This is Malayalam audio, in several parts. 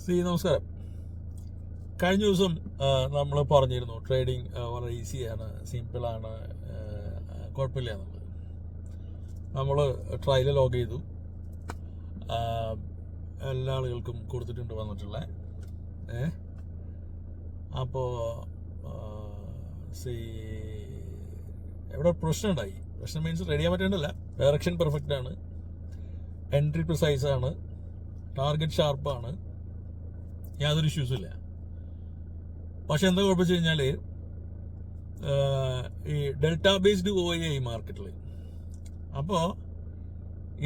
നമസ്കാരം. കഴിഞ്ഞ ദിവസം നമ്മൾ പറഞ്ഞിരുന്നു ട്രേഡിങ് വളരെ ഈസിയാണ്, സിമ്പിളാണ്, കുഴപ്പമില്ല എന്നുള്ളത്. നമ്മൾ ട്രയൽ ലോഗ് ചെയ്തു, എല്ലാ ആളുകൾക്കും കൊടുത്തിട്ടുണ്ട് വന്നിട്ടുള്ള. അപ്പോൾ എവിടെ പ്രശ്നമുണ്ടായി. പ്രശ്നം മീൻസ് റെഡി ചെയ്യാൻ പറ്റേണ്ടല്ല. ഡയറക്ഷൻ പെർഫെക്റ്റ് ആണ്, എൻട്രി പ്രിസൈസ് ആണ്, ടാർഗറ്റ് ഷാർപ്പാണ്, യാതൊരു ഇഷ്യൂസും ഇല്ല. പക്ഷെ എന്താ കുഴപ്പം വെച്ച് കഴിഞ്ഞാൽ ഈ ഡെൽറ്റ ബേസ്ഡ് OI മാർക്കറ്റിൽ അപ്പോൾ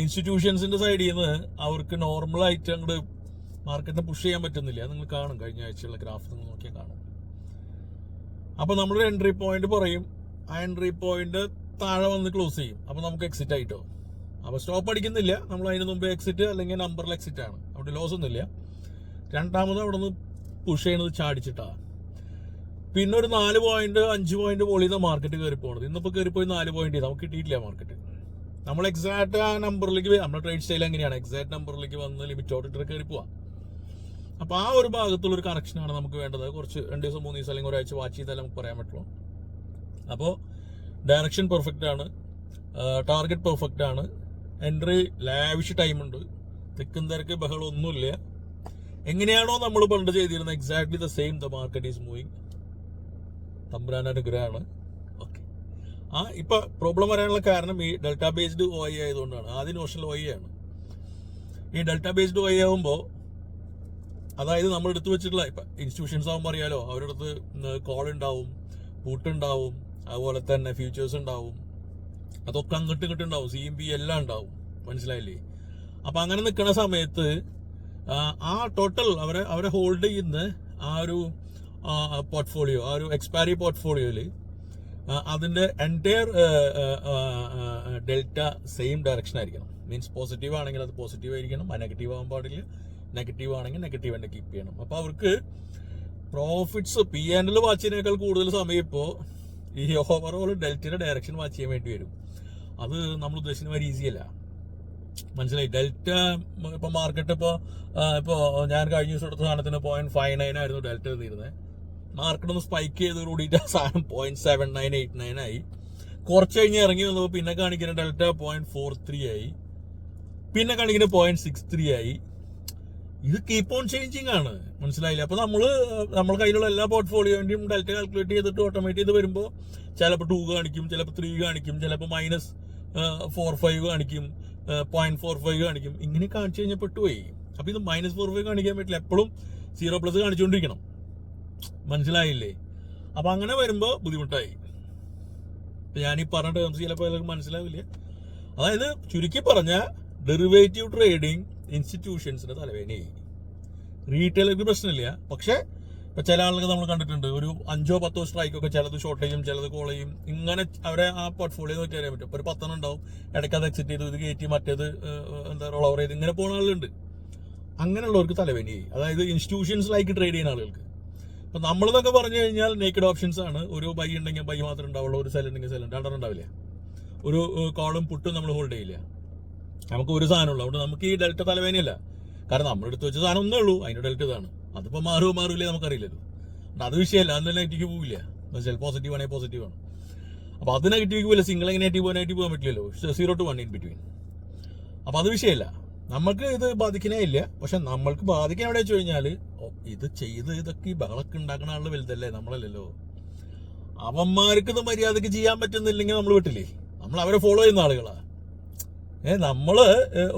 ഇൻസ്റ്റിറ്റ്യൂഷൻസിന്റെ സൈഡിൽ നിന്ന് അവർക്ക് നോർമലായിട്ട് അങ്ങോട്ട് മാർക്കറ്റിനെ പുഷ് ചെയ്യാൻ പറ്റുന്നില്ല. നിങ്ങൾ കാണും, കഴിഞ്ഞ ആഴ്ചയുള്ള ഗ്രാഫ് നിങ്ങൾ നോക്കിയാൽ കാണും. അപ്പോൾ നമ്മളൊരു എൻട്രി പോയിന്റ് പറയും, ആ എൻട്രി പോയിന്റ് താഴെ വന്ന് ക്ലോസ് ചെയ്യും. അപ്പോൾ നമുക്ക് എക്സിറ്റ് ആയിട്ടോ. അപ്പോൾ സ്റ്റോപ്പ് അടിക്കുന്നില്ല, നമ്മൾ അതിന് മുമ്പ് എക്സിറ്റ് അല്ലെങ്കിൽ നമ്പറിൽ എക്സിറ്റ് ആണ്, അവിടെ ലോസ് ഒന്നുമില്ല. രണ്ടാമത് അവിടെ നിന്ന് പുഷ് ചെയ്യണത് ചാടിച്ചിട്ടാണ്. പിന്നെ ഒരു 4 പോയിന്റ് 5 പോയിന്റ് മുകളിൽ നിന്ന് മാർക്കറ്റ് കയറി പോകുന്നത്. ഇന്നിപ്പോൾ കയറിപ്പോയി 4 പോയിന്റ് നമുക്ക് കിട്ടിയിട്ടില്ല മാർക്കറ്റ്. നമ്മൾ എക്സാക്ട് ആ നമ്പറിലേക്ക്, നമ്മുടെ ട്രേഡ് സ്റ്റൈൽ എങ്ങനെയാണ്, എക്സാക്ട് നമ്പറിലേക്ക് വന്ന് ലിമിറ്റ് ഓർഡർ കയറി പോവാം. അപ്പോൾ ആ ഒരു ഭാഗത്തുള്ളൊരു കറക്ഷനാണ് നമുക്ക് വേണ്ടത്. കുറച്ച് 2 ദിവസം 3 ദിവസം അല്ലെങ്കിൽ ഒരാഴ്ച വാച്ച് ചെയ്താലേ നമുക്ക് പറയാൻ പറ്റുള്ളൂ. അപ്പോൾ ഡയറക്ഷൻ പെർഫെക്റ്റ് ആണ്, ടാർഗറ്റ് പെർഫെക്റ്റ് ആണ്, എൻട്രി ലാവിഷ് ടൈമുണ്ട്, തിക്കും തിരക്ക് ബഹളം ഒന്നുമില്ല. എങ്ങനെയാണോ നമ്മൾ പണ്ട് ചെയ്തിരുന്നത് exactly the same the market is moving. തമ്പുരാൻ അനുഗ്രഹമാണ്. ഓക്കെ. ഇപ്പൊ പ്രോബ്ലം വരാനുള്ള കാരണം ഈ ഡെൽറ്റ ബേസ്ഡ് OI ആയതുകൊണ്ടാണ്. ആദ്യം നോഷണൽ OI ആണ്. ഈ ഡെൽറ്റ ബേസ്ഡ് OI ആകുമ്പോൾ, അതായത് നമ്മൾ എടുത്തു വെച്ചിട്ടുള്ള ഇപ്പൊ ഇൻസ്റ്റിറ്റ്യൂഷൻസ് ആകുമ്പോൾ അറിയാലോ, അവരുടെ അടുത്ത് കോൾ ഉണ്ടാവും, പുട്ട് ഉണ്ടാവും, അതുപോലെ തന്നെ ഫ്യൂച്ചേഴ്സ് ഉണ്ടാവും, അതൊക്കെ അങ്ങോട്ട് ഇങ്ങോട്ട് ഉണ്ടാവും, CMB എല്ലാം ഉണ്ടാവും. മനസ്സിലായില്ലേ? അപ്പൊ അങ്ങനെ നിൽക്കുന്ന സമയത്ത് ആ ടോട്ടൽ അവരെ ഹോൾഡ് ചെയ്യുന്ന ആ ഒരു പോർട്ട്ഫോളിയോ, ആ ഒരു എക്സ്പയറി പോർട്ട്ഫോളിയോയിൽ അതിന്റെ എൻറ്റയർ ഡെൽറ്റ സെയിം ഡയറക്ഷൻ ആയിരിക്കണം. മീൻസ് പോസിറ്റീവ് ആണെങ്കിൽ അത് പോസിറ്റീവ് ആയിരിക്കണം, നെഗറ്റീവ് ആകാൻ പാടില്ല. നെഗറ്റീവ് ആണെങ്കിൽ നെഗറ്റീവ് തന്നെ കീപ്പ് ചെയ്യണം. അപ്പോൾ അവർക്ക് പ്രോഫിറ്റ്സ് P&L വാച്ച് ചെയ്യുന്നതിനേക്കാൾ കൂടുതൽ സമയം ഇപ്പോൾ ഈ ഓവറോൾ ഡെൽറ്റയുടെ ഡയറക്ഷൻ വാച്ച് ചെയ്യാൻ വേണ്ടി വരും. അത് നമ്മൾ ഉദ്ദേശിക്കുന്ന മാതിരി ഈസി അല്ല. മനസ്സിലായി? ഡെൽറ്റ ഇപ്പൊ മാർക്കറ്റ് ഇപ്പോ ഞാൻ കഴിഞ്ഞ ദിവസം എടുത്ത സാധനത്തിന് 0.59 ആയിരുന്നു ഡെൽറ്റ തീരുന്നത്. മാർക്കറ്റ് ഒന്ന് സ്പൈക്ക് ചെയ്ത് കൂടിയിട്ട് ആ സാധനം 0.7989 ആയി. കുറച്ച് കഴിഞ്ഞ് ഇറങ്ങി വന്നപ്പോൾ പിന്നെ കാണിക്കുന്ന ഡെൽറ്റ 0.43 ആയി, പിന്നെ കാണിക്കുന്ന 0.63 ആയി. ഇത് കീപ്പ് ഓൺ ചേഞ്ചിങ് ആണ്. മനസ്സിലായില്ല? അപ്പൊ നമ്മൾ കയ്യിലുള്ള എല്ലാ പോർട്ട്ഫോളിയോന്റെയും ഡെൽറ്റ കാൽക്കുലേറ്റ് ചെയ്തിട്ട് ഓട്ടോമേറ്റ് ചെയ്ത് വരുമ്പോൾ ചിലപ്പോൾ 2 കാണിക്കും, ചിലപ്പോൾ 3 കാണിക്കും, ചിലപ്പോൾ -4.5 കാണിക്കും, 0.45 കാണിക്കും. ഇങ്ങനെ കാണിച്ചു കഴിഞ്ഞാൽ പെട്ടുപോയി. അപ്പൊ ഇത് -4.5 കാണിക്കാൻ പറ്റില്ല, എപ്പോഴും 0+ കാണിച്ചുകൊണ്ടിരിക്കണം. മനസ്സിലായില്ലേ? അപ്പൊ അങ്ങനെ വരുമ്പോ ബുദ്ധിമുട്ടായി. ഞാനീ പറഞ്ഞ ടേംസ് ചിലപ്പോൾ എല്ലാവർക്കും മനസ്സിലാവില്ല. അതായത് ചുരുക്കി പറഞ്ഞ ഡെറിവേറ്റീവ് ട്രേഡിങ് ഇൻസ്റ്റിറ്റ്യൂഷൻസിന്റെ തലവേദനയായി. റീറ്റെയിലർക്ക് പ്രശ്നമില്ല. പക്ഷെ ഇപ്പൊ ചില ആളുകൾ നമ്മൾ കണ്ടിട്ടുണ്ട്, ഒരു 5-10 സ്ട്രൈക്കൊക്കെ, ചിലത് ഷോർട്ട് ചെയ്യും, ചിലത് കോൾ ചെയ്യും. ഇങ്ങനെ അവരെ ആ പോർട്ട്ഫോളിയോ നോക്കി അറിയാൻ പറ്റും. ഒരു 10 ഉണ്ടാവും, ഇടയ്ക്ക് അത് എക്സിറ്റ് ചെയ്തു, ഇത് കയറ്റി, മറ്റേത് റോൾ ഓവർ ചെയ്ത് ഇങ്ങനെ പോകുന്ന ആളുകളുണ്ട്. അങ്ങനെയുള്ളവർക്ക് തലവേദനയായി. അതായത് ഇൻസ്റ്റിറ്റ്യൂഷൻസിലേക്ക് ട്രേഡ് ചെയ്യുന്ന ആളുകൾക്ക്. അപ്പൊ നമ്മളെന്നൊക്കെ പറഞ്ഞു കഴിഞ്ഞാൽ നേക്കഡ് ഓപ്ഷൻസ് ആണ്. ഒരു ബൈ ഉണ്ടെങ്കിൽ ബൈ മാത്രമേ ഉണ്ടാവുള്ളൂ, ഒരു സെൽ ഉണ്ടെങ്കിൽ സെൽ രണ്ടെണ്ണം ഉണ്ടാവില്ല. ഒരു കോളും പുട്ടും നമ്മൾ ഹോൾഡ് ചെയ്യില്ല. നമുക്ക് ഒരു സാധനമുള്ളൂ. അതുകൊണ്ട് നമുക്ക് ഈ ഡെൽറ്റ തലവേദനയല്ല. കാരണം നമ്മളെടുത്ത് വെച്ച സാധനം ഒന്നേ ഉള്ളൂ, അതിന്റെ ഡെൽറ്റ ഇതാണ്. അതിപ്പോ മാറില്ലേ നമുക്കറിയില്ലല്ലോ. അത് വിഷയമല്ല, അത് നെഗറ്റീവ് പോവില്ല. പോസിറ്റീവ് ആണെങ്കിൽ പോസിറ്റീവ് ആണ്. അപ്പൊ അത് നെഗറ്റീവ് പോവില്ല. സിംഗിൾ നെഗറ്റീവ് പോകാൻ പറ്റില്ലല്ലോ. 0 to 1 ഇൻ ബിറ്റ്വീൻ. അപ്പൊ അത് വിഷയമല്ല. നമുക്ക് ഇത് ബാധിക്കണേ ഇല്ല. പക്ഷെ നമ്മൾക്ക് ബാധിക്കാൻ എവിടെ വെച്ച് കഴിഞ്ഞാൽ, ഇത് ചെയ്ത് ഇതൊക്കെ ഈ ബഹളൊക്കെ ഉണ്ടാക്കുന്ന ആളുകൾ വലുതല്ലേ, നമ്മളല്ലല്ലോ. അവന്മാർക്ക് ഇത് മര്യാദക്ക് ചെയ്യാൻ പറ്റുന്നില്ലെങ്കിൽ നമ്മൾ വിട്ടില്ലേ. നമ്മൾ അവരെ ഫോളോ ചെയ്യുന്ന ആളുകളാ. നമ്മള്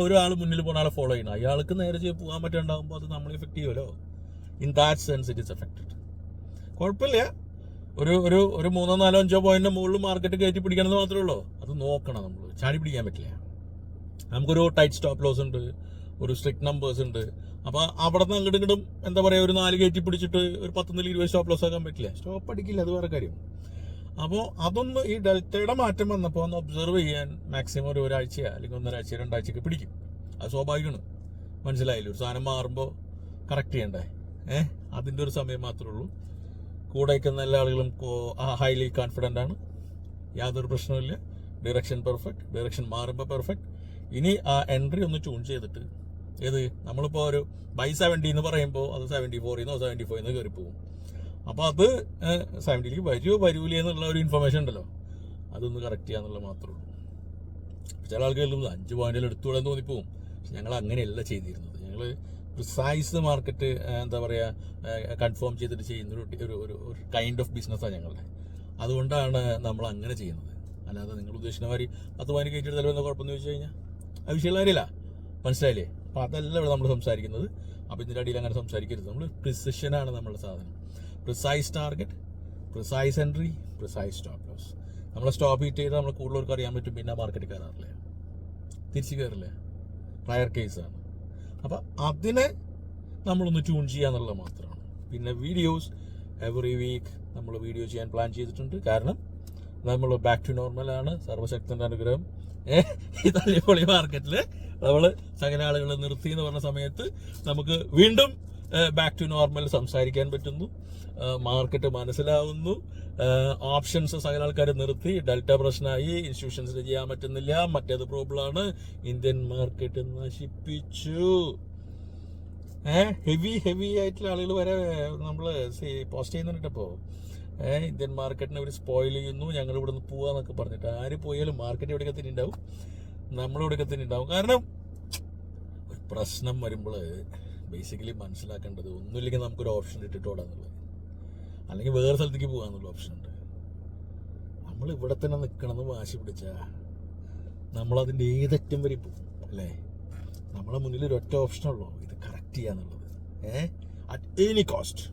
ഒരാൾ മുന്നിൽ പോകുന്ന ആളെ ഫോളോ ചെയ്യണം. അയാൾക്ക് നേരെ പോകാൻ പറ്റുന്നുണ്ടാകുമ്പോൾ അത് നമ്മൾ എഫക്ട് ചെയ്യുമല്ലോ. In that sense it is affected. കുഴപ്പമില്ല. ഒരു 3, 4, 5 പോയിന്റിന്റെ മുകളിൽ മാർക്കറ്റ് കയറ്റി പിടിക്കണമെന്ന് മാത്രമേ ഉള്ളൂ. അത് നോക്കണം. നമ്മൾ ചാടി പിടിക്കാൻ പറ്റില്ല. നമുക്കൊരു ടൈറ്റ് സ്റ്റോപ്പ് ലോസ് ഉണ്ട്, ഒരു സ്ട്രിക്ട് നമ്പേഴ്സ് ഉണ്ട്. അപ്പൊ അവിടെ നിന്ന് അങ്ങോട്ടും ഇങ്ങോട്ടും എന്താ പറയാ, ഒരു 4 കയറ്റി പിടിച്ചിട്ട് ഒരു 10-20 സ്റ്റോപ്പ് ലോസ് ആക്കാൻ പറ്റില്ല. സ്റ്റോപ്പ് അടിക്കില്ല, അത് വേറെ കാര്യം. അപ്പോൾ അതൊന്ന് ഈ ഡെൽറ്റയുടെ മാറ്റം വന്നപ്പോൾ ഒന്ന് ഒബ്സർവ് ചെയ്യാൻ മാക്സിമം ഒരു ഒരാഴ്ച അല്ലെങ്കിൽ 1.5 2 പിടിക്കും. അത് സ്വാഭാവികമാണ്. മനസ്സിലായില്ല? ഒരു സാധനം മാറുമ്പോൾ കറക്റ്റ് ചെയ്യണ്ടേ. അതിൻ്റെ ഒരു സമയം മാത്രമേ ഉള്ളൂ. കൂടെ നിൽക്കുന്ന എല്ലാ ആളുകളും ഹൈലി കോൺഫിഡൻ്റ് ആണ്. യാതൊരു പ്രശ്നവുമില്ല. ഡയറക്ഷൻ പെർഫെക്റ്റ്, ഡയറക്ഷൻ മാറുമ്പോൾ പെർഫെക്റ്റ്. ഇനി ആ എൻട്രി ഒന്ന് ട്യൂൺ ചെയ്തിട്ട് ഏത് നമ്മളിപ്പോൾ ഒരു ബൈ 70 എന്ന് പറയുമ്പോൾ അത് 74 75 കയറി പോകും. അപ്പോൾ അത് 70 വരൂലേ എന്നുള്ള ഒരു ഇൻഫർമേഷൻ ഉണ്ടല്ലോ, അതൊന്ന് കറക്റ്റ് ചെയ്യാന്നുള്ള മാത്രമേ ഉള്ളൂ. ചില ആൾക്കാർ 5 പോയിന്റിൽ എടുത്തുകൂടാൻ തോന്നിപ്പോവും. പക്ഷെ ഞങ്ങൾ അങ്ങനെയല്ല ചെയ്തിരുന്നത്. ഞങ്ങൾ പ്രിസൈസ് മാർക്കറ്റ് എന്താ പറയുക കൺഫേം ചെയ്തിട്ട് ചെയ്യുന്ന ഒരു കൈൻഡ് ഓഫ് ബിസിനസ്സാണ് ഞങ്ങളുടെ. അതുകൊണ്ടാണ് നമ്മൾ അങ്ങനെ ചെയ്യുന്നത്. അല്ലാതെ നിങ്ങൾ ഉദ്ദേശിക്കുന്ന മാതിരി 10 പോയിന്റ് കയറ്റിയെടുത്താലും എന്താ കുഴപ്പമെന്ന് ചോദിച്ചു കഴിഞ്ഞാൽ ആ വിഷയമുള്ള കാര്യമില്ല. മനസ്സിലായില്ലേ? അപ്പോൾ അതല്ല ഇവിടെ നമ്മൾ സംസാരിക്കുന്നത്. അപ്പോൾ ഇതിൻ്റെ അടിയിൽ അങ്ങനെ സംസാരിക്കരുത്. നമ്മൾ പ്രിസിഷനാണ് നമ്മുടെ സാധനം. Precise target, precise entry, precise stop loss. നമ്മളെ സ്റ്റോപ്പ് ഹിറ്റ് ചെയ്താൽ നമ്മൾ കൂടുതലവർക്ക് അറിയാൻ പറ്റും. പിന്നെ മാർക്കറ്റ് കയറാറില്ല, തിരിച്ച് കയറില്ല, റയർ കേസാണ്. അപ്പം അതിനെ നമ്മളൊന്ന് ട്യൂൺ ചെയ്യാന്നുള്ളത് മാത്രമാണ്. പിന്നെ വീഡിയോസ് എവറി വീക്ക് നമ്മൾ വീഡിയോ ചെയ്യാൻ പ്ലാൻ ചെയ്തിട്ടുണ്ട്. കാരണം നമ്മൾ ബാക്ക് ടു നോർമലാണ്. സർവശക്തൻ്റെ അനുഗ്രഹം. ഈ തല്ലിപ്പൊളി മാർക്കറ്റിൽ നമ്മൾ സകല ആളുകൾ നിർത്തി എന്ന് പറഞ്ഞ സമയത്ത് നമുക്ക് വീണ്ടും ബാക്ക് ടു നോർമൽ സംസാരിക്കാൻ പറ്റുന്നു. മാർക്കറ്റ് മനസ്സിലാവുന്നു. ഓപ്ഷൻസ് സകല ആൾക്കാർ നിർത്തി. ഡെൽറ്റ പ്രശ്നമായി, ഇൻസ്റ്റിറ്റ്യൂഷൻസിന് ചെയ്യാൻ പറ്റുന്നില്ല, മറ്റേത് പ്രോബ്ലമാണ്. ഇന്ത്യൻ മാർക്കറ്റ് നശിപ്പിച്ചു. ഹെവി ആയിട്ടുള്ള ആളുകൾ വരെ നമ്മൾ പോസ്റ്റ് ചെയ്യുന്നുണ്ടപ്പോൾ ഇന്ത്യൻ മാർക്കറ്റിനെ ഒരു സ്പോയിൽ ചെയ്യുന്നു, ഞങ്ങൾ ഇവിടെ നിന്ന് പോവാന്നൊക്കെ പറഞ്ഞിട്ട്. ആര് പോയാലും മാർക്കറ്റ് എവിടെയൊക്കെ തന്നെ ഉണ്ടാവും, നമ്മളിവിടെയൊക്കെ തന്നെ ഉണ്ടാവും. കാരണം ഒരു പ്രശ്നം വരുമ്പോൾ ബേസിക്കലി മനസ്സിലാക്കേണ്ടത് ഒന്നുമില്ലെങ്കിൽ നമുക്കൊരു ഓപ്ഷൻ ഇട്ടിട്ട് ഓടാന്നുള്ളത്, അല്ലെങ്കിൽ വേറെ സ്ഥലത്തേക്ക് പോകാന്നുള്ള ഓപ്ഷൻ ഉണ്ട്. നമ്മൾ ഇവിടെ തന്നെ നിൽക്കണമെന്ന് വാശി പിടിച്ചാൽ നമ്മളതിൻ്റെ ഏതറ്റം വരെ പോകും അല്ലേ? നമ്മളെ മുന്നിൽ ഒരു ഒറ്റ ഓപ്ഷനുള്ളൂ, ഇത് കറക്റ്റ് ചെയ്യാന്നുള്ളത്, അറ്റ് എനി കോസ്റ്റ്.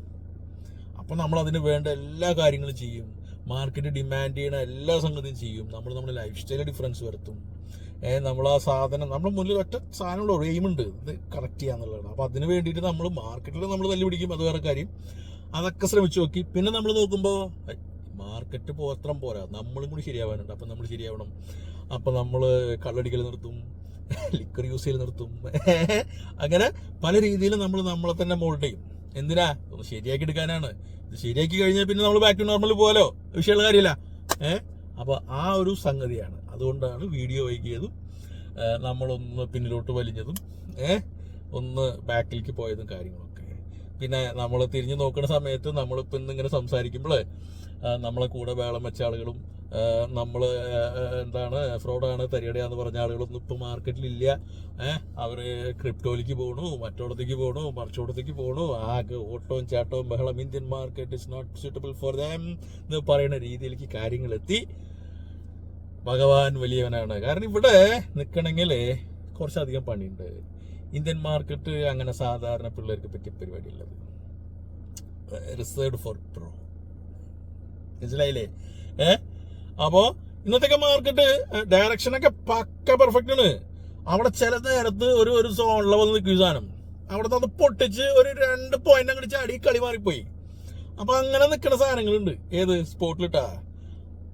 അപ്പോൾ നമ്മളതിന് വേണ്ട എല്ലാ കാര്യങ്ങളും ചെയ്യും. മാർക്കറ്റ് ഡിമാൻഡ് ചെയ്യണ എല്ലാ സംഗതിയും ചെയ്യും. നമ്മൾ നമ്മുടെ ലൈഫ് സ്റ്റൈലിൽ ഡിഫറൻസ് വരുത്തും. നമ്മൾ ആ സാധനം നമ്മുടെ മുന്നിൽ ഒറ്റ സാധനമുള്ള ഒരു എയിമുണ്ട്, ഇത് കറക്റ്റ് ചെയ്യാന്നുള്ളതാണ്. അപ്പോൾ അതിന് വേണ്ടിയിട്ട് നമ്മൾ മാർക്കറ്റിൽ നമ്മൾ തല്ലി പിടിക്കും, അത് വേറെ കാര്യം. അതൊക്കെ ശ്രമിച്ചു നോക്കി. പിന്നെ നമ്മൾ നോക്കുമ്പോൾ മാർക്കറ്റ് മാത്രം പോരാ, നമ്മളും കൂടി ശരിയാവാനുണ്ട്. അപ്പം നമ്മൾ ശരിയാവണം. അപ്പം നമ്മൾ കള്ളടിക്കൽ നിർത്തും, ലിക്കർ യൂസ് ചെയ്ത് നിർത്തും. അങ്ങനെ പല രീതിയിൽ നമ്മൾ നമ്മളെ തന്നെ മോൾഡ് ചെയ്യും. എന്തിനാ? ഒന്ന് ശരിയാക്കി എടുക്കാനാണ്. ഇത് ശരിയാക്കി കഴിഞ്ഞാൽ പിന്നെ നമ്മൾ ബാക്ക് ടു നോർമൽ പോകാലോ, വിഷയമുള്ള കാര്യമില്ല. അപ്പോൾ ആ ഒരു സംഗതിയാണ്. അതുകൊണ്ടാണ് വീഡിയോ വൈകിയതും നമ്മളൊന്ന് പിന്നിലോട്ട് വലിഞ്ഞതും ഒന്ന് ബാക്കിലേക്ക് പോയതും കാര്യങ്ങളൊക്കെ. പിന്നെ നമ്മൾ തിരിഞ്ഞു നോക്കുന്ന സമയത്ത് നമ്മളിപ്പോൾ ഇന്നിങ്ങനെ സംസാരിക്കുമ്പോൾ നമ്മളെ കൂടെ വേളം വെച്ച ആളുകളും നമ്മൾ എന്താണ് ഫ്രോഡാണ് തരികടയാന്ന് പറഞ്ഞ ആളുകളൊന്നും ഇപ്പോൾ മാർക്കറ്റിലില്ല. അവർ ക്രിപ്റ്റോയിലേക്ക് പോകണു, മറ്റോടത്തേക്ക് പോകണു, മറിച്ചോടത്തേക്ക് പോകണു. ആകെ ഓട്ടവും ചാട്ടവും ബഹളം. Indian market is not suitable for them എന്ന് പറയുന്ന രീതിയിലേക്ക് കാര്യങ്ങളെത്തി. ഭഗവാൻ വലിയവനാണ്. കാരണം ഇവിടെ നിൽക്കണമെങ്കിൽ കുറച്ചധികം പണിയുണ്ട്. ഇന്ത്യൻ മാർക്കറ്റ് അങ്ങനെ സാധാരണ പിള്ളേർക്ക് പറ്റിയ പരിപാടിയുള്ളത്, റിസർവ്ഡ് ഫോർ പ്രോ. മനസ്സിലായില്ലേ? അപ്പോൾ ഇന്നത്തെ മാർക്കറ്റ് ഡയറക്ഷനൊക്കെ പക്ക പെർഫെക്റ്റ് ആണ്. അവിടെ ചില നേരത്ത് ഒരു സോണിൽ വന്ന് നിൽക്കും സാധനം, അവിടുത്തെ അത് പൊട്ടിച്ച് ഒരു 2 പോയിന്റ് അങ്ങോട്ട് ചാടി കളി മാറിപ്പോയി. അപ്പൊ അങ്ങനെ നിൽക്കുന്ന സാധനങ്ങളുണ്ട്. ഏത് സ്പോട്ടിലിട്ടാ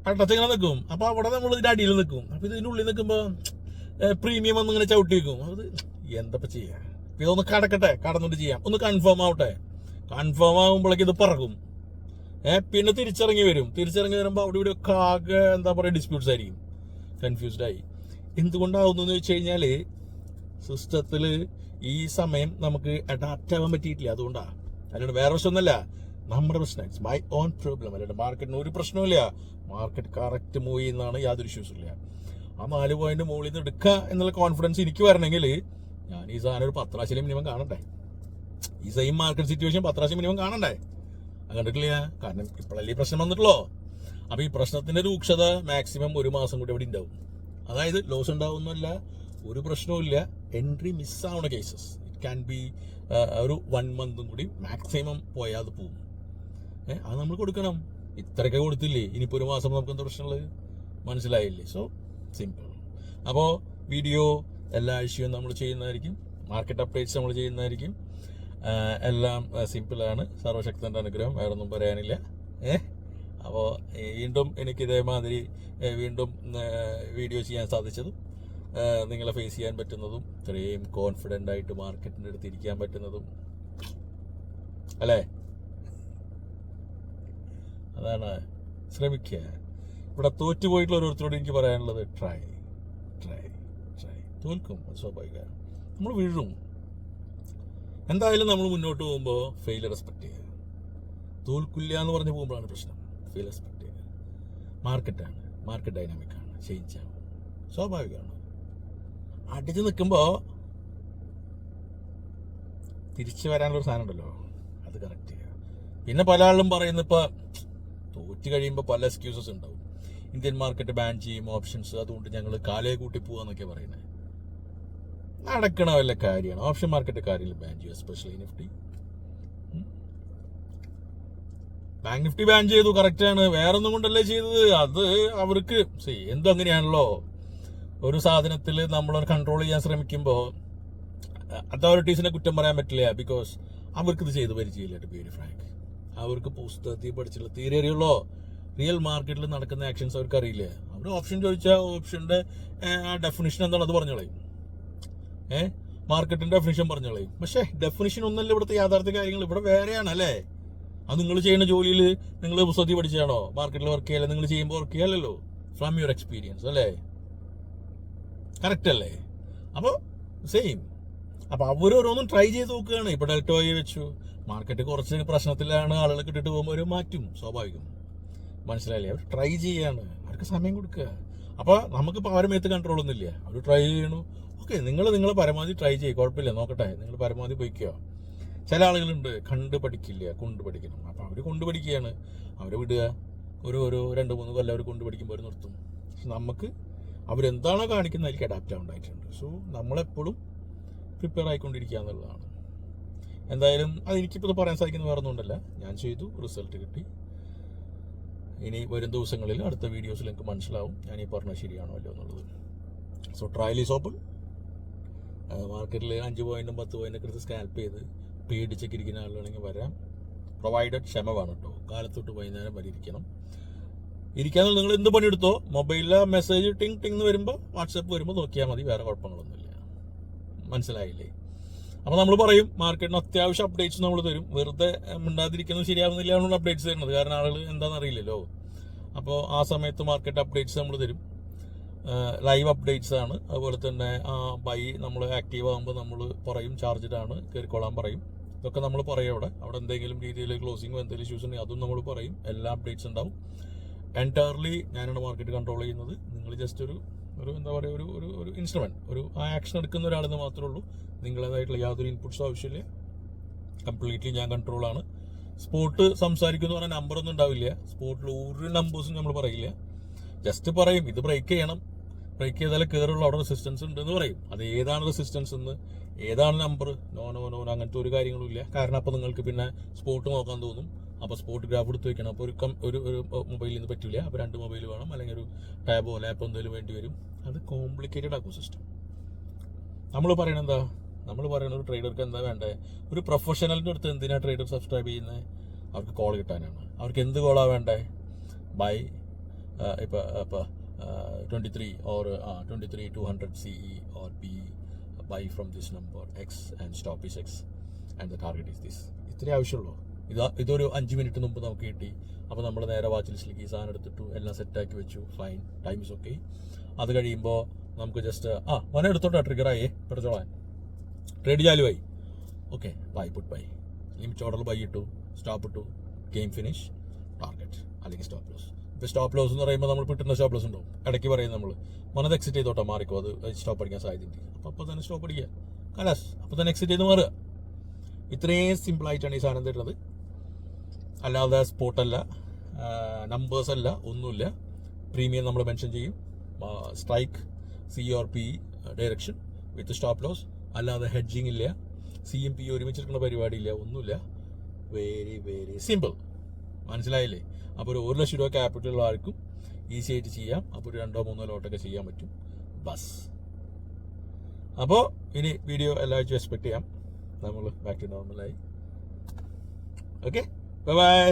അടച്ചിങ്ങനെ നിൽക്കും. അപ്പൊ അവിടെ നമ്മൾ ഇതിന്റെ അടിയിൽ നിൽക്കും. അപ്പൊ ഇതിന്റെ ഉള്ളിൽ നിൽക്കുമ്പോ പ്രീമിയം വന്ന് ഇങ്ങനെ ചവിട്ടി വെക്കും. അത് എന്തപ്പോ ചെയ്യാ? ഇതൊന്ന് കടന്നിട്ട് ചെയ്യാം, ഒന്ന് കൺഫേം ആവട്ടെ. കൺഫേം ആകുമ്പോഴേക്ക് ഇത് പറക്കും. പിന്നെ തിരിച്ചിറങ്ങി വരുമ്പോൾ അവിടെ ഇവിടെ ഒക്കെ ആകെ എന്താ പറയുക ഡിസ്പ്യൂട്ട്സ് ആയിരിക്കും. കൺഫ്യൂസ്ഡ് ആയി. എന്തുകൊണ്ടാവുന്നു വെച്ച് കഴിഞ്ഞാൽ സിസ്റ്റത്തിൽ ഈ സമയം നമുക്ക് അഡാപ്റ്റ് ആവാൻ പറ്റിയിട്ടില്ല. അതുകൊണ്ടാണ്. അല്ലാണ്ട് വേറെ പ്രശ്നമൊന്നുമല്ല, നമ്മുടെ പ്രശ്നം. It's my own problem. അല്ലാണ്ട് മാർക്കറ്റിന് ഒരു പ്രശ്നമില്ല. മാർക്കറ്റ് കറക്റ്റ് മൂവ് ചെയ്യുന്നതാണ്, യാതൊരു ഇഷ്യൂസും ഇല്ല. ആ 4 പോയിന്റ് മുകളിൽ നിന്ന് എടുക്കുക എന്നുള്ള കോൺഫിഡൻസ് എനിക്ക് വരണമെങ്കിൽ ഞാൻ ഈ സാധനം ഒരു 10 പ്രാവശ്യം മിനിമം കാണണ്ടേ? ഈ സെയിം മാർക്കറ്റ് സിറ്റുവേഷൻ 10 പ്രാവശ്യം മിനിമം കാണണ്ടേ? അത് കണ്ടിട്ടില്ല. കാരണം ഇപ്പോഴല്ലേ ഈ പ്രശ്നം വന്നിട്ടുള്ളൂ. അപ്പോൾ ഈ പ്രശ്നത്തിന്റെ രൂക്ഷത മാക്സിമം 1 മാസം കൂടി അവിടെ ഉണ്ടാവും. അതായത് ലോസ് ഉണ്ടാവുന്നില്ല, ഒരു പ്രശ്നവും ഇല്ല. എൻട്രി മിസ്സാവുന്ന കേസസ് ഇറ്റ് ക്യാൻ ബി ഒരു 1 മന്തും കൂടി മാക്സിമം പോയാൽ അത് പോവും. അത് നമ്മൾ കൊടുക്കണം. ഇത്രയൊക്കെ കൊടുത്തില്ലേ, ഇനിയിപ്പോൾ 1 മാസം നമുക്ക് എന്താ പ്രശ്നമുള്ളത്? മനസ്സിലായില്ലേ? So simple. അപ്പോൾ വീഡിയോ എല്ലാ ആഴ്ചയും നമ്മൾ ചെയ്യുന്നതായിരിക്കും. മാർക്കറ്റ് അപ്ഡേറ്റ്സ് നമ്മൾ ചെയ്യുന്നതായിരിക്കും. എല്ലാം സിമ്പിളാണ്. സർവശക്തൻ്റെ അനുഗ്രഹം, വേറൊന്നും പറയാനില്ല. അപ്പോൾ വീണ്ടും എനിക്ക് ഇതേമാതിരി വീണ്ടും വീഡിയോ ചെയ്യാൻ സാധിച്ചതും നിങ്ങളെ ഫേസ് ചെയ്യാൻ പറ്റുന്നതും ഇത്രയും കോൺഫിഡൻ്റ് ആയിട്ട് മാർക്കറ്റിൻ്റെ അടുത്ത് ഇരിക്കാൻ പറ്റുന്നതും അല്ലേ? അതാണ്. ശ്രമിക്കുക. ഇവിടെ തോറ്റുപോയിട്ടുള്ള ഓരോരുത്തരോട് എനിക്ക് പറയാനുള്ളത് ട്രൈ. തോൽക്കും, അത് സ്വാഭാവികമാണ്. നമ്മൾ വീഴും. എന്തായാലും നമ്മൾ മുന്നോട്ട് പോകുമ്പോൾ ഫെയിൽ റെസ്പെക്ട് ചെയ്യുക. തോൽക്കില്ല എന്ന് പറഞ്ഞ് പോകുമ്പോഴാണ് പ്രശ്നം. ഫെയിൽ റെസ്പെക്ട് ചെയ്യുക. മാർക്കറ്റാണ്, മാർക്കറ്റ് ഡൈനാമിക്കാണ്, ചേഞ്ചാണ്, സ്വാഭാവികമാണ്. അടിച്ച് നിൽക്കുമ്പോൾ തിരിച്ചു വരാനുള്ളൊരു സാധനം ഉണ്ടല്ലോ, അത് കറക്റ്റ് ചെയ്യുക. പിന്നെ പല ആളും പറയുന്നത് ഇപ്പോൾ തോറ്റ് കഴിയുമ്പോൾ പല എക്സ്ക്യൂസസ് ഉണ്ടാവും. ഇന്ത്യൻ മാർക്കറ്റ് ബാൻ ചെയ്യും, ഓപ്ഷൻസ്, അതുകൊണ്ട് ഞങ്ങൾ കാലയെ കൂട്ടി പോവാന്നൊക്കെ പറയുന്നത്. നടക്കണ വല്ല കാര്യമാണ്? ഓപ്ഷൻ മാർക്കറ്റ് കാര്യങ്ങൾ ബാൻ ചെയ്യുക, especially Nifty. Bank Nifty ban ചെയ്തു, കറക്റ്റാണ്. വേറൊന്നും കൊണ്ടല്ലേ ചെയ്തത്. അത് അവർക്ക് എന്തും അങ്ങനെയാണല്ലോ. ഒരു സാധനത്തിൽ നമ്മൾ കൺട്രോൾ ചെയ്യാൻ ശ്രമിക്കുമ്പോൾ അതോറിറ്റീസിനെ കുറ്റം പറയാൻ പറ്റില്ല. ബിക്കോസ് അവർക്കിത് ചെയ്ത് പരിചയമില്ല. ടു ബി വെരി ഫ്രാങ്ക്, അവർക്ക് പുസ്തകത്തിൽ പഠിച്ചുള്ള തീരെ അറിയുള്ളൂ. റിയൽ മാർക്കറ്റിൽ നടക്കുന്ന ആക്ഷൻസ് അവർക്ക് അറിയില്ല. അവർ ഓപ്ഷൻ ചോദിച്ചാൽ ഓപ്ഷന്റെ ഡെഫിനിഷൻ എന്താണ് അത് പറഞ്ഞോളയും. മാർക്കറ്റിന്റെ ഡെഫിനിഷൻ പറഞ്ഞോളയും. പക്ഷേ ഡെഫിനിഷൻ ഒന്നല്ല ഇവിടുത്തെ യാഥാർത്ഥ്യ കാര്യങ്ങൾ. ഇവിടെ വേറെയാണ് അല്ലേ. അത് നിങ്ങൾ ചെയ്യുന്ന ജോലിയിൽ നിങ്ങൾ പുസ്തകത്തിൽ പഠിച്ചാണോ മാർക്കറ്റിൽ വർക്ക് ചെയ്യാൻ? നിങ്ങൾ ചെയ്യുമ്പോൾ വർക്ക് ചെയ്യാമല്ലോ, ഫ്രം യുവർ എക്സ്പീരിയൻസ് അല്ലേ. കറക്റ്റ് അല്ലേ? അപ്പോൾ സെയിം. അപ്പോൾ അവരോരോന്നും ട്രൈ ചെയ്ത് നോക്കുകയാണ്. ഇപ്പോൾ ഡെൽറ്റോയെ വെച്ചു, മാർക്കറ്റ് കുറച്ച് പ്രശ്നത്തിലാണ്, ആളുകൾ കിട്ടിട്ട് പോകുമ്പോൾ അവർ മാറ്റും, സ്വാഭാവികം. മനസ്സിലായില്ലേ? അവർ ട്രൈ ചെയ്യാണ്, അവർക്ക് സമയം കൊടുക്കുക. അപ്പോൾ നമുക്കിപ്പോൾ അവരുടെ മേത്ത് കൺട്രോൾ ഒന്നുമില്ല. അവർ ട്രൈ ചെയ്യണു. ഓക്കെ, നിങ്ങൾ പരമാവധി ട്രൈ ചെയ്യും, കുഴപ്പമില്ല, നോക്കട്ടെ, നിങ്ങൾ പരമാവധി പോയിക്കോ. ചില ആളുകളുണ്ട് കൊണ്ട് പഠിക്കില്ല, കൊണ്ട് പഠിക്കണം. അപ്പോൾ അവർ കൊണ്ട് പഠിക്കുകയാണ്, അവരെ വിടുക. ഒരു 2-3 കൊല്ലം അവർ കൊണ്ട് പഠിക്കുമ്പോൾ അവർ നിർത്തും. പക്ഷെ നമുക്ക് അവരെന്താണോ കാണിക്കുന്നത് അതിലേക്ക് അഡാപ്റ്റ് ആവേണ്ടതായിട്ടുണ്ട്. സോ നമ്മളെപ്പോഴും പ്രിപ്പയർ ആയിക്കൊണ്ടിരിക്കുക എന്നുള്ളതാണ്. എന്തായാലും അതെനിക്കിപ്പോൾ പറയാൻ സാധിക്കുന്ന വേറെ ഒന്നുകൊണ്ടല്ല. ഞാൻ ചെയ്തു, റിസൾട്ട് കിട്ടി. ഇനി വരും ദിവസങ്ങളിൽ അടുത്ത വീഡിയോസിൽ എനിക്ക് മനസ്സിലാവും ഞാൻ ഈ പറഞ്ഞത് ശരിയാണോ അല്ലോ എന്നുള്ളത്. So trial is open. മാർക്കറ്റിൽ 5 പോയിന്റും 10 പോയിന്റൊക്കെ എടുത്ത് സ്കാൽപ്പ് ചെയ്ത് പേടിച്ചൊക്കെ ഇരിക്കുന്ന ആളുകളാണെങ്കിൽ വരാം. പ്രൊവൈഡഡ് ക്ഷമ വേണം കേട്ടോ. കാലത്തൊട്ട് വൈകുന്നേരം വരെ ഇരിക്കാന്നുള്ള നിങ്ങൾ എന്ത് പണിയെടുത്തോ. മൊബൈലിലെ മെസ്സേജ് ടിങ് ടിങ് എന്ന് വരുമ്പോൾ, വാട്സപ്പ് വരുമ്പോൾ നോക്കിയാൽ മതി, വേറെ കുഴപ്പങ്ങളൊന്നുമില്ല. മനസ്സിലായില്ലേ? അപ്പോൾ നമ്മൾ പറയും മാർക്കറ്റിന് അത്യാവശ്യം അപ്ഡേറ്റ്സ് നമ്മൾ തരും. വെറുതെ മിണ്ടാതിരിക്കുന്നത് ശരിയാവുന്നില്ല എന്നുള്ള അപ്ഡേറ്റ്സ് തരുന്നത്. കാരണം ആളുകൾ എന്താണെന്ന് അറിയില്ലല്ലോ. അപ്പോൾ ആ സമയത്ത് മാർക്കറ്റ് അപ്ഡേറ്റ്സ് നമ്മൾ തരും. ലൈവ് അപ്ഡേറ്റ്സ് ആണ്. അതുപോലെ തന്നെ ബൈ നമ്മൾ ആക്റ്റീവ് ആകുമ്പോൾ നമ്മൾ പറയും ചാർജഡ് ആണ്, കയറിക്കോളാൻ പറയും. ഇതൊക്കെ നമ്മൾ പറയും. അവിടെ എന്തെങ്കിലും രീതിയിൽ ക്ലോസിങ്ങോ എന്തെങ്കിലും ഇഷ്യൂസ് ഉണ്ടെങ്കിൽ അതും നമ്മൾ പറയും. എല്ലാ അപ്ഡേറ്റ്സ് ഉണ്ടാവും. എൻറ്റയർലി ഞാനാണ് മാർക്കറ്റ് കൺട്രോൾ ചെയ്യുന്നത്. നിങ്ങൾ ജസ്റ്റ് ഒരു എന്താ പറയുക, ഒരു ഇൻസ്ട്രുമെന്റ്, ഒരു ആക്ഷൻ എടുക്കുന്ന ഒരാളെന്ന് മാത്രമേ ഉള്ളൂ. നിങ്ങളേതായിട്ടുള്ള യാതൊരു ഇൻപുട്സും ആവശ്യമില്ല. കംപ്ലീറ്റ്ലി ഞാൻ കൺട്രോളാണ്. സ്പോട്ട് സംസാരിക്കുന്ന പറഞ്ഞാൽ നമ്പറൊന്നും ഉണ്ടാവില്ല. സ്പോട്ടിൽ ഒരു നമ്പേഴ്സും നമ്മൾ പറയില്ല. ജസ്റ്റ് പറയും ഇത് ബ്രേക്ക് ചെയ്യണം, ബ്രേക്ക് ചെയ്താലേ കയറുള്ളൂ, അവിടെ റെസിസ്റ്റൻസ് ഉണ്ടെന്ന് പറയും. അത് ഏതാണ് റെസിസ്റ്റൻസ് എന്ന്, ഏതാണ് നമ്പർ, നോ അങ്ങനത്തെ ഒരു കാര്യങ്ങളും ഇല്ല. കാരണം അപ്പോൾ നിങ്ങൾക്ക് പിന്നെ സ്പോട്ട് നോക്കാൻ തോന്നും. അപ്പോൾ സ്പോട്ട് ഗ്രാഫ് എടുത്ത് വെക്കണം. അപ്പോൾ ഒരു മൊബൈലിൽ നിന്ന് പറ്റില്ല. അപ്പോൾ 2 മൊബൈൽ വേണം, അല്ലെങ്കിൽ ഒരു ടാബോ ലാപ്പോ എന്തെങ്കിലും വേണ്ടി വരും. അത് കോംപ്ലിക്കേറ്റഡ് ആക്കും സിസ്റ്റം. നമ്മൾ പറയണത് എന്താ? നമ്മൾ പറയുന്ന ഒരു ട്രേഡർക്ക് എന്താ വേണ്ടത്? ഒരു പ്രൊഫഷണലിൻ്റെ അടുത്ത് എന്തിനാണ് ട്രേഡർ സബ്സ്ക്രൈബ് ചെയ്യുന്നത്? അവർക്ക് കോൾ കിട്ടാനാണ്. അവർക്ക് എന്ത് കോളാണ് വേണ്ടത്? ബൈ ഇപ്പോൾ 23 or 200 CE or PE, buy from this number X and stop is X and the target is this. ഇത്രേ ആവശ്യമുള്ളൂ. ഇതൊരു 5 മിനിറ്റ് മുമ്പ് നമുക്ക് കിട്ടി. അപ്പോൾ നമ്മൾ നേരെ വാച്ച് ലിസ്റ്റിലേക്ക് ഈ സാധനം എടുത്തിട്ടു, എല്ലാം സെറ്റാക്കി വെച്ചു. Fine, time is okay. അത് കഴിയുമ്പോൾ നമുക്ക് ജസ്റ്റ് മോനെ എടുത്തോട്ടോ, ട്രിഗറായി എടുത്തോളാൻ, ട്രേഡ് ചാലുവായി. Okay, buy, put buy, limit order buy ഇട്ടു, സ്റ്റോപ്പ് ഇട്ടു, ഗെയിം ഫിനിഷ്, ടാർഗറ്റ് അല്ലെങ്കിൽ സ്റ്റോപ്പ് ലോസ്. ഇപ്പോൾ സ്റ്റോപ്പ് ലോസ് എന്ന് പറയുമ്പോൾ നമ്മൾ കിട്ടുന്ന സ്റ്റോപ്പ് ലോസ് ഉണ്ടാവും. ഇടയ്ക്ക് പറയും നമ്മൾ മോനത് എക്സിറ്റ് ചെയ്തോട്ടോ, മാറിക്കോ, അത് സ്റ്റോപ്പ് അടിക്കാൻ സാധ്യതയുണ്ട്. അപ്പോൾ തന്നെ സ്റ്റോപ്പ് അടിക്കുക, കലാസ്, അപ്പോൾ തന്നെ എക്സിറ്റ് ചെയ്ത് മാറുക. ഇത്രയും സിമ്പിളായിട്ടാണ് ഈ സാധനം തരുന്നത്. അല്ലാതെ സ്പോട്ടല്ല, നമ്പേഴ്സല്ല, ഒന്നുമില്ല. പ്രീമിയം നമ്മൾ മെൻഷൻ ചെയ്യും, സ്ട്രൈക്ക്, CRP ഡയറക്ഷൻ വിത്ത് സ്റ്റോപ്പ് ലോസ്. അല്ലാതെ ഹെഡ്ജിങ് ഇല്ല, CMP ഒരുമിച്ചെടുക്കുന്ന പരിപാടിയില്ല, ഒന്നുമില്ല. Very very simple. മനസ്സിലായില്ലേ? അപ്പോൾ ഒരു 1 ലക്ഷം രൂപ ക്യാപിറ്റൽ ഉള്ള ആർക്കും ഈസി ആയിട്ട് ചെയ്യാം. അപ്പോൾ ഒരു 2-3 ലോട്ടൊക്കെ ചെയ്യാൻ പറ്റും. ബസ്. അപ്പോൾ ഇനി വീഡിയോ എല്ലാ ആഴ്ചയും എക്സ്പെക്ട് ചെയ്യാം. നമ്മൾ ബാക്ക് ടു നോർമലായി. Okay, bye by.